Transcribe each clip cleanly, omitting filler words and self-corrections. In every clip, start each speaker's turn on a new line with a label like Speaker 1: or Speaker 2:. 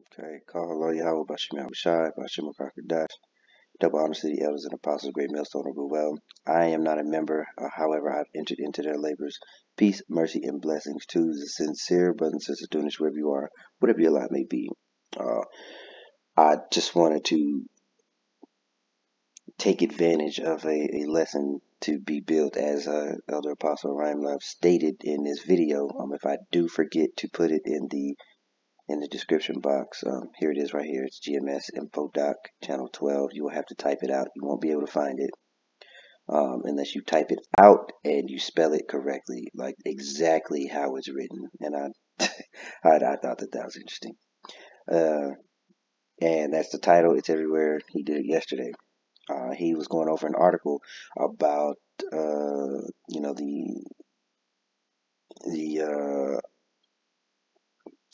Speaker 1: Okay, call Allah Yahweh Bashim Yahushai, Bashim Dash. Double honors to the elders and apostles, great millstone of well. I am not a member, however, I've entered into their labors. Peace, mercy, and blessings to the sincere brothers and sisters doing this wherever you are, whatever your life may be. I just wanted to take advantage of a lesson to be built, as Elder Apostle Ryan Love stated in this video. If I do forget to put it in the description box, here it is right here. It's GMS Info Doc Channel 12. You will have to type it out. You won't be able to find it unless you type it out and you spell it correctly, like exactly how it's written. And I thought that was interesting. And that's the title. It's everywhere. He did it yesterday. He was going over an article about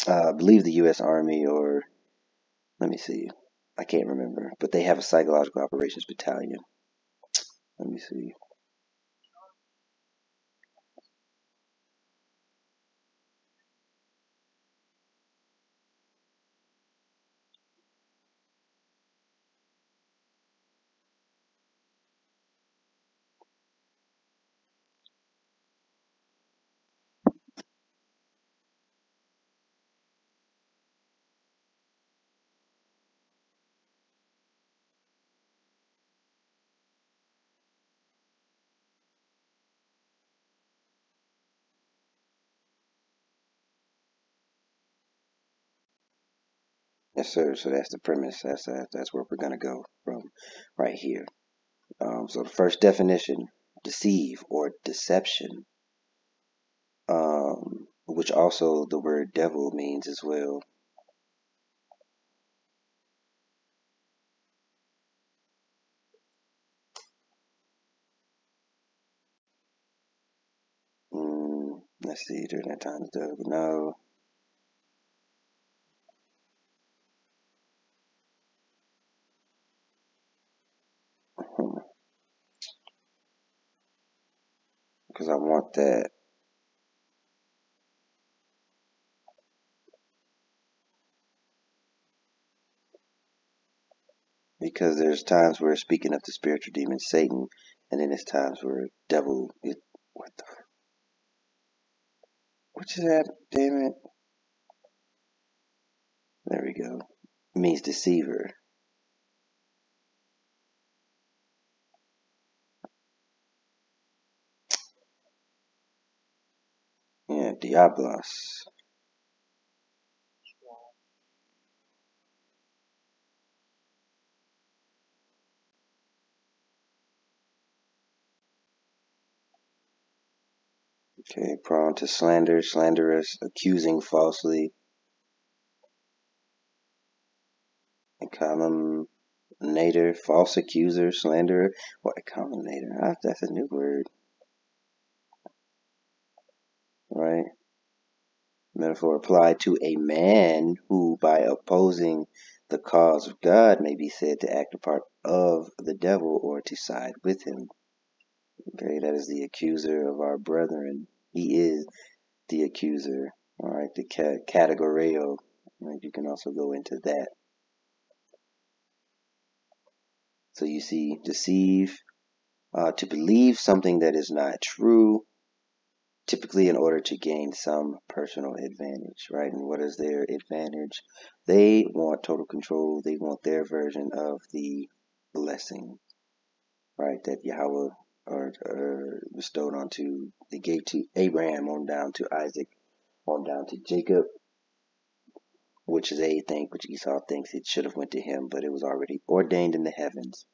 Speaker 1: I believe the U.S. Army, or let me see, I can't remember, but they have a psychological operations battalion. Let me see. Yes, sir. So that's the premise. That's where we're gonna go from, right here. So the first definition: deceive or deception, which also the word devil means as well. Let's see. During that time, the devil. No. Because I want that. Because there's times where it's speaking of the spiritual demon Satan, and then there's times where devil. What the? What is that? Damn it! There we go. It means deceiver. Yeah, diablos. Okay, prone to slander, slanderous, accusing falsely, and calumniator, false accuser, slanderer. What, calumniator? That's a new word, right? Metaphor applied to a man who, by opposing the cause of God, may be said to act a part of the devil or to side with him. Okay, that is the accuser of our brethren. He is the accuser. All right, the categoreo. Right, you can also go into that. So you see, deceive, to believe something that is not true, typically in order to gain some personal advantage, right? And what is their advantage? They want total control. They want their version of the blessing, right? That Yahweh or bestowed onto, they gave to Abraham, on down to Isaac, on down to Jacob, which they think, which Esau thinks it should have went to him, but it was already ordained in the heavens.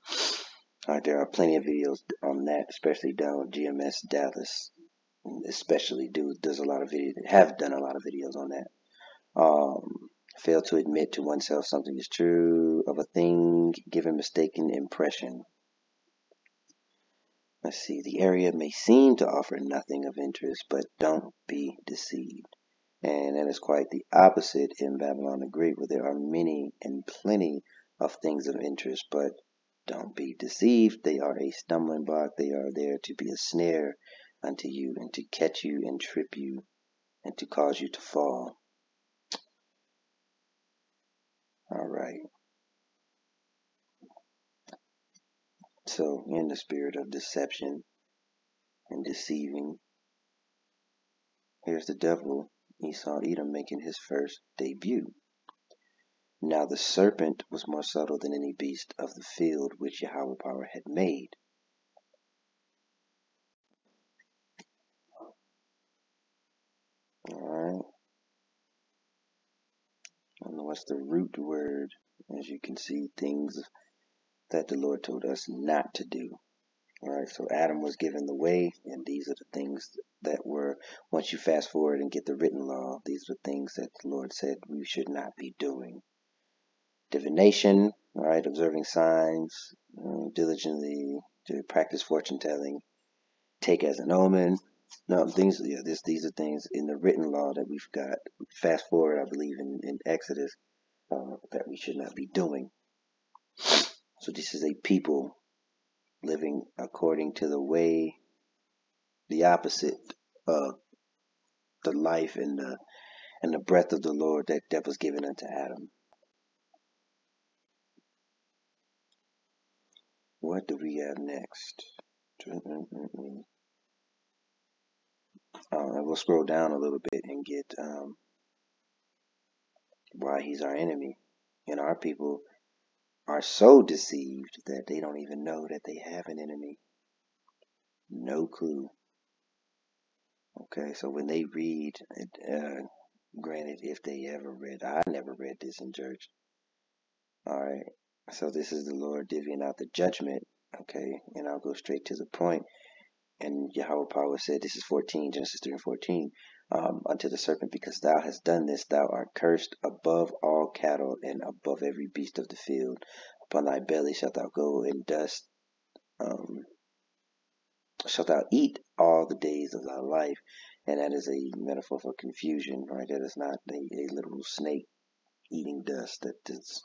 Speaker 1: There are plenty of videos on that, especially down with GMS Dallas, especially does a lot of videos, have done a lot of videos on that. Fail to admit to oneself something is true of a thing, given mistaken impression. Let's see, the area may seem to offer nothing of interest, but don't be deceived. And that is quite the opposite in Babylon the Great, where there are many and plenty of things of interest, but don't be deceived. They are a stumbling block. They are there to be a snare unto you, and to catch you and trip you, and to cause you to fall. So in the spirit of deception and deceiving, here's the devil, Esau, Edom, making his first debut. Now the serpent was more subtle than any beast of the field which Yahweh power had made. Alright. And what's the root word? As you can see, things that the Lord told us not to do. Alright, so Adam was given the way, and these are the things that were, once you fast forward and get the written law, these are things that the Lord said we should not be doing. Divination, alright, observing signs, diligently to practice fortune telling, take as an omen. No, things, yeah, these are things in the written law that we've got. Fast forward, I believe, in Exodus, that we should not be doing. So this is a people living according to the way, the opposite of the life and the breath of the Lord that was given unto Adam. What do we have next? We'll scroll down a little bit and get why he's our enemy. And our people are so deceived that they don't even know that they have an enemy. No clue. Okay, so when they read, granted, if they ever read, I never read this in church. Alright, so this is the Lord divvying out the judgment. Okay, and I'll go straight to the point. And Yahweh Power said, this is 14, Genesis 3 and 14, unto the serpent, because thou hast done this, thou art cursed above all cattle and above every beast of the field. Upon thy belly shalt thou go, and dust shalt thou eat all the days of thy life. And that is a metaphor for confusion, right? That is not a literal snake eating dust. That is.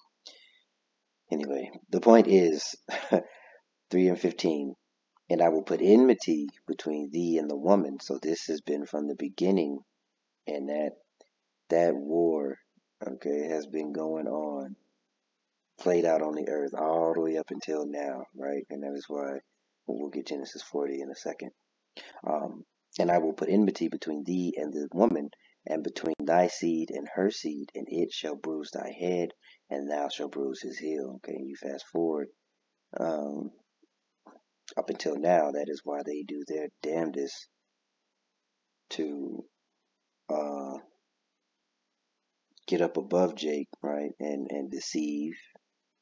Speaker 1: Anyway, the point is 3 and 15. And I will put enmity between thee and the woman. So this has been from the beginning, and that war, okay, has been going on, played out on the earth all the way up until now, right? And that is why we'll get Genesis 40 in a second. And I will put enmity between thee and the woman, and between thy seed and her seed, and it shall bruise thy head, and thou shalt bruise his heel. Okay, and you fast forward up until now, that is why they do their damnedest to get up above Jake, right, and deceive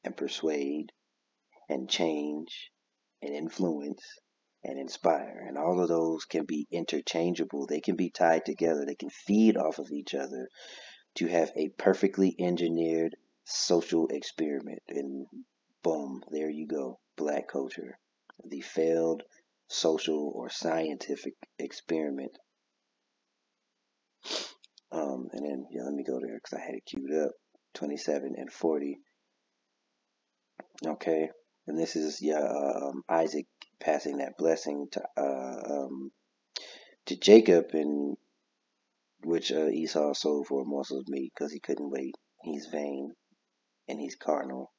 Speaker 1: and persuade and change and influence and inspire. And all of those can be interchangeable. They can be tied together. They can feed off of each other to have a perfectly engineered social experiment. And boom, there you go. Black culture. The failed social or scientific experiment. And then, yeah, let me go there because I had it queued up. 27 and 40. Okay. And this is, Isaac passing that blessing to Jacob, and which Esau sold for a morsel of meat because he couldn't wait. He's vain and he's carnal.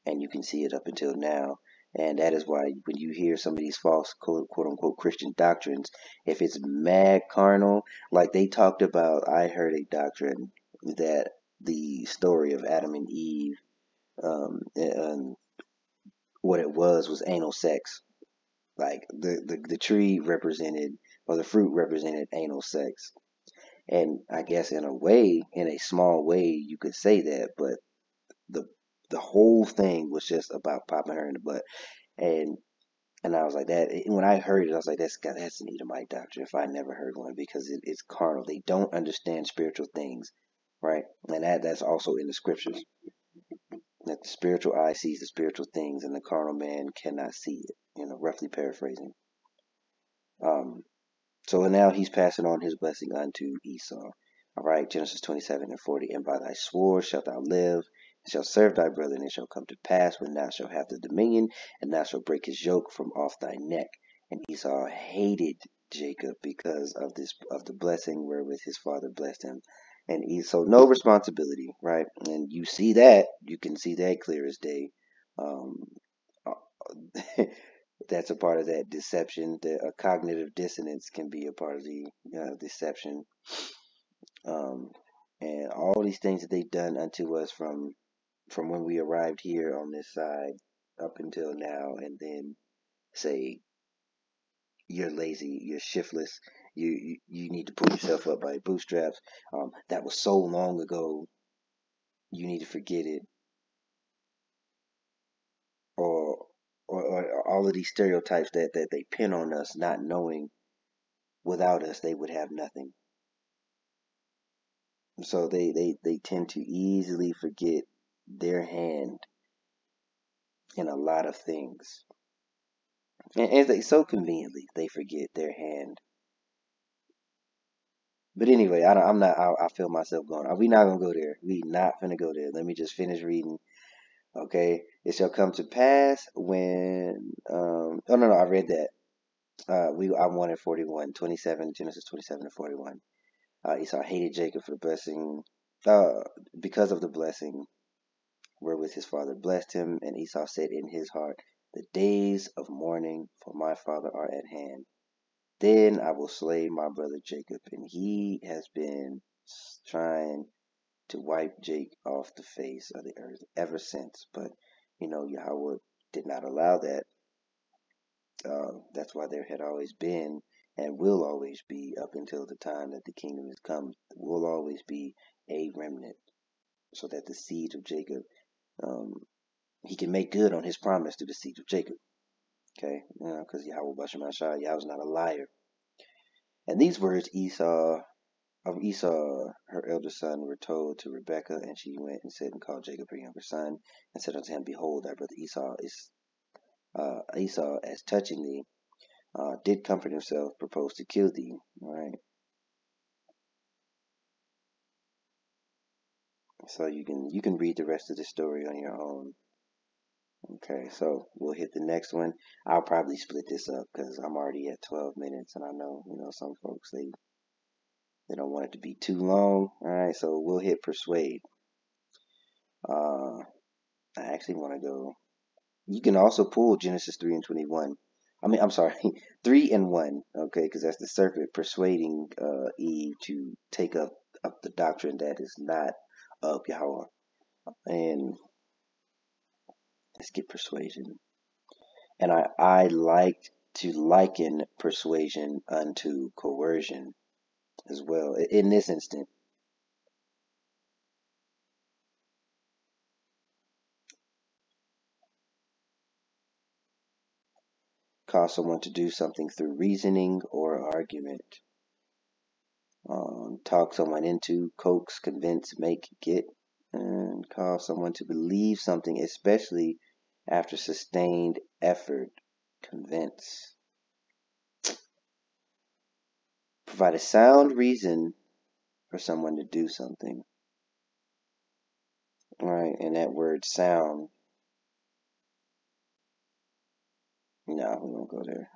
Speaker 1: And you can see it up until now. And that is why when you hear some of these false quote unquote Christian doctrines, if it's mad carnal, like they talked about, I heard a doctrine that the story of Adam and Eve, and what it was anal sex. Like the tree represented, or the fruit represented anal sex. And I guess in a way, in a small way, you could say that, but the whole thing was just about popping her in the butt. And I was like that. When I heard it, I was like, that's an Edomite doctrine. If I never heard one, because it's carnal. They don't understand spiritual things, right? And that's also in the scriptures. That the spiritual eye sees the spiritual things, and the carnal man cannot see it. Roughly paraphrasing. So now he's passing on his blessing unto Esau. All right, Genesis 27 and 40. And by thy sword shalt thou live, and shalt serve thy brother, and it shall come to pass when thou shalt have the dominion, and thou shalt break his yoke from off thy neck. And Esau hated Jacob because of the blessing wherewith his father blessed him. And Esau, no responsibility, right? And you can see that clear as day. That's a part of that deception. A cognitive dissonance can be a part of the deception. Um, and all these things that they've done unto us from when we arrived here on this side up until now, and then say you're lazy, you're shiftless, you need to pull yourself up by your bootstraps. That was so long ago. You need to forget it, or or all of these stereotypes that they pin on us, not knowing without us they would have nothing. So they tend to easily forget their hand in a lot of things. And they so conveniently they forget their hand. But anyway, I'm not. I feel myself going. We not gonna go there. We not gonna go there. Let me just finish reading. Okay, it shall come to pass when. Oh no, I read that. I wanted 41, 27, Genesis 27 to 41. Esau hated Jacob for the blessing, because of the blessing wherewith his father blessed him. And Esau said in his heart, the days of mourning for my father are at hand. Then I will slay my brother Jacob. And he has been trying to wipe Jake off the face of the earth ever since. But, Yahweh did not allow that. That's why there had always been and will always be, up until the time that the kingdom has come, will always be a remnant, so that the seed of Jacob, um, he can make good on his promise to the seed of Jacob. Okay, because Yahweh Bashem Ashah, Yahweh's not a liar. And these words of Esau, her elder son, were told to Rebekah, and she went and said and called Jacob her younger son, and said unto him, behold, thy brother Esau as touching thee, did comfort himself, proposed to kill thee. All right. So you can read the rest of the story on your own. Okay, so we'll hit the next one. I'll probably split this up because I'm already at 12 minutes, and I know some folks they don't want it to be too long. All right, so we'll hit persuade. I actually want to go. You can also pull Genesis 3 and 21. I'm sorry, 3 and 1. Okay, because that's the serpent persuading Eve to take up the doctrine that is not of Yahweh. And let's get persuasion. And I like to liken persuasion unto coercion as well. In this instant, cause someone to do something through reasoning or argument. Talk someone into, coax, convince, make, get, and cause someone to believe something, especially after sustained effort. Convince. Provide a sound reason for someone to do something. All right, and that word sound, no, we won't go there.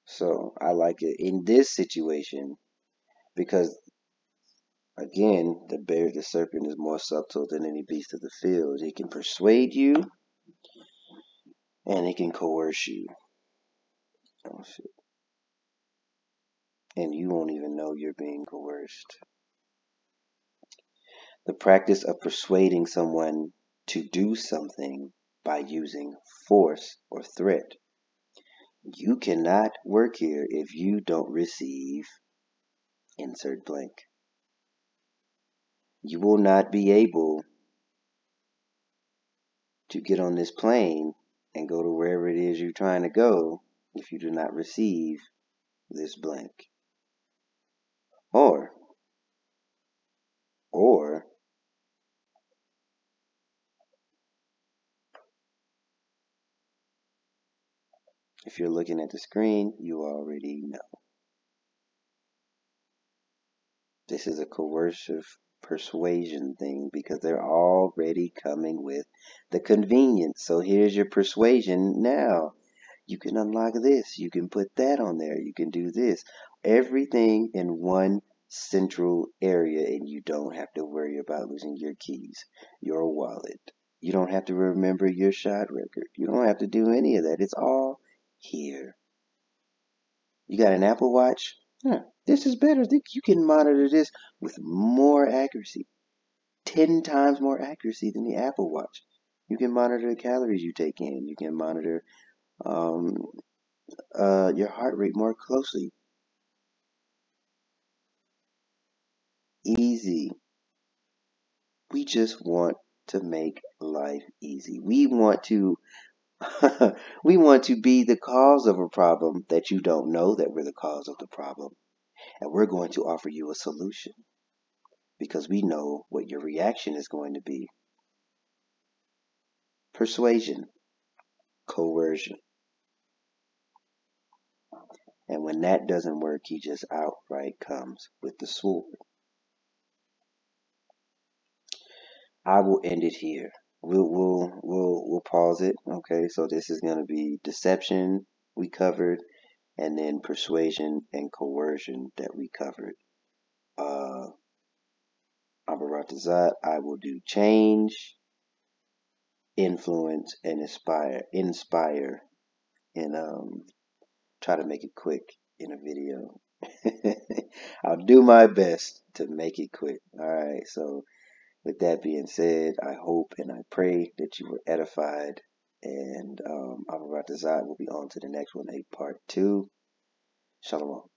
Speaker 1: So I like it in this situation because, again, the serpent is more subtle than any beast of the field. It can persuade you and it can coerce you. Oh, shit. And you won't even know you're being coerced. The practice of persuading someone to do something by using force or threat. You cannot work here if you don't receive insert blank. You will not be able to get on this plane and go to wherever it is you're trying to go if you do not receive this blank. Or if you're looking at the screen, you already know. This is a coercive persuasion thing because they're already coming with the convenience. So here's your persuasion now. You can unlock this. You can put that on there. You can do this. Everything in one central area, and you don't have to worry about losing your keys, your wallet, You don't have to remember your shot record. You don't have to do any of that. It's all here. You got an Apple Watch? This is better. You can monitor this with more accuracy. 10 times more accuracy than the Apple Watch. You can monitor the calories you take in. You can monitor your heart rate more closely. Easy. We just want to make life easy. We want to we want to be the cause of a problem that you don't know that we're the cause of the problem. And we're going to offer you a solution because we know what your reaction is going to be. Persuasion, coercion. And when that doesn't work, he just outright comes with the sword. I will end it here. We'll pause it. Okay, so this is going to be deception we covered, and then persuasion and coercion that we covered. Abaratazat, I will do change, influence, and inspire, and try to make it quick in a video. I'll do my best to make it quick. All right, so with that being said, I hope and I pray that you were edified. And Abaratazat will be on to the next one, part 2. Shalom.